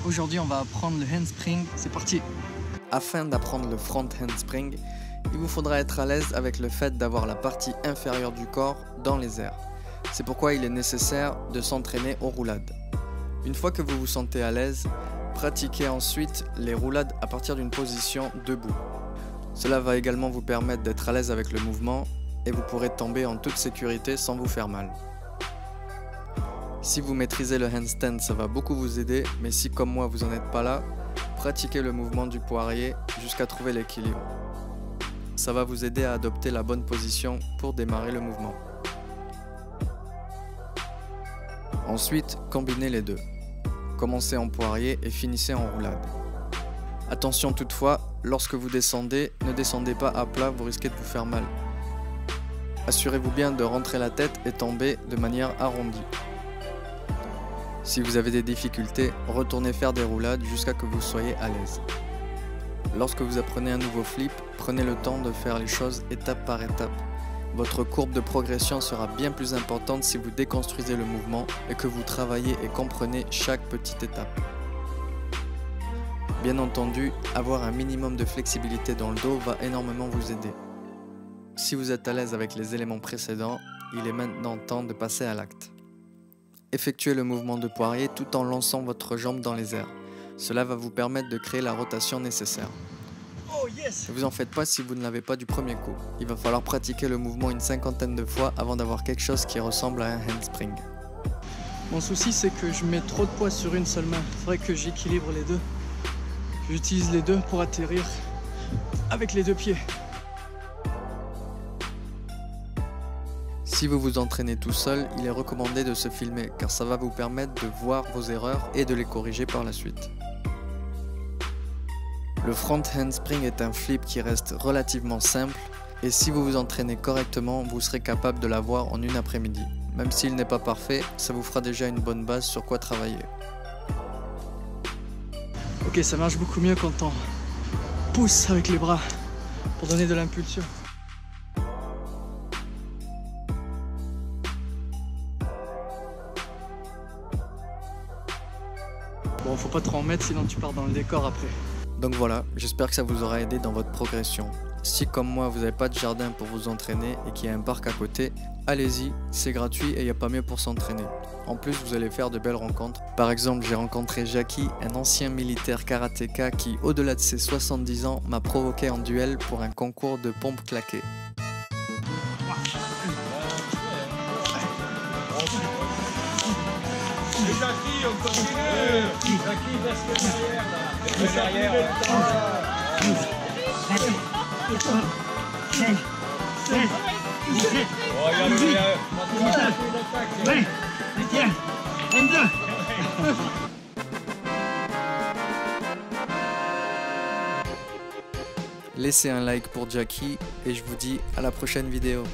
Aujourd'hui, on va apprendre le handspring. C'est parti! Afin d'apprendre le front handspring, il vous faudra être à l'aise avec le fait d'avoir la partie inférieure du corps dans les airs. C'est pourquoi il est nécessaire de s'entraîner aux roulades. Une fois que vous vous sentez à l'aise, pratiquez ensuite les roulades à partir d'une position debout. Cela va également vous permettre d'être à l'aise avec le mouvement et vous pourrez tomber en toute sécurité sans vous faire mal. Si vous maîtrisez le handstand, ça va beaucoup vous aider, mais si comme moi vous n'en êtes pas là, pratiquez le mouvement du poirier jusqu'à trouver l'équilibre. Ça va vous aider à adopter la bonne position pour démarrer le mouvement. Ensuite, combinez les deux. Commencez en poirier et finissez en roulade. Attention toutefois, lorsque vous descendez, ne descendez pas à plat, vous risquez de vous faire mal. Assurez-vous bien de rentrer la tête et tomber de manière arrondie. Si vous avez des difficultés, retournez faire des roulades jusqu'à ce que vous soyez à l'aise. Lorsque vous apprenez un nouveau flip, prenez le temps de faire les choses étape par étape. Votre courbe de progression sera bien plus importante si vous déconstruisez le mouvement et que vous travaillez et comprenez chaque petite étape. Bien entendu, avoir un minimum de flexibilité dans le dos va énormément vous aider. Si vous êtes à l'aise avec les éléments précédents, il est maintenant temps de passer à l'acte. Effectuez le mouvement de poirier tout en lançant votre jambe dans les airs. Cela va vous permettre de créer la rotation nécessaire. Oh yes! Ne vous en faites pas si vous ne l'avez pas du premier coup. Il va falloir pratiquer le mouvement une cinquantaine de fois avant d'avoir quelque chose qui ressemble à un handspring. Mon souci, c'est que je mets trop de poids sur une seule main. Il faudrait que j'équilibre les deux. J'utilise les deux pour atterrir avec les deux pieds. Si vous vous entraînez tout seul, il est recommandé de se filmer car ça va vous permettre de voir vos erreurs et de les corriger par la suite. Le front handspring est un flip qui reste relativement simple et si vous vous entraînez correctement, vous serez capable de l'avoir en une après-midi. Même s'il n'est pas parfait, ça vous fera déjà une bonne base sur quoi travailler. Ok, ça marche beaucoup mieux quand on pousse avec les bras pour donner de l'impulsion. Bon, faut pas trop en mettre sinon tu pars dans le décor après. Donc voilà, j'espère que ça vous aura aidé dans votre progression. Si comme moi vous n'avez pas de jardin pour vous entraîner et qu'il y a un parc à côté, allez-y, c'est gratuit et il n'y a pas mieux pour s'entraîner. En plus vous allez faire de belles rencontres. Par exemple j'ai rencontré Jackie, un ancien militaire karatéka qui au-delà de ses 70 ans m'a provoqué en duel pour un concours de pompes claquées. Jackie, on continue. Jackie, reste derrière là. Reste derrière. Oh, Laissez un like pour Jackie et je vous dis à la prochaine vidéo.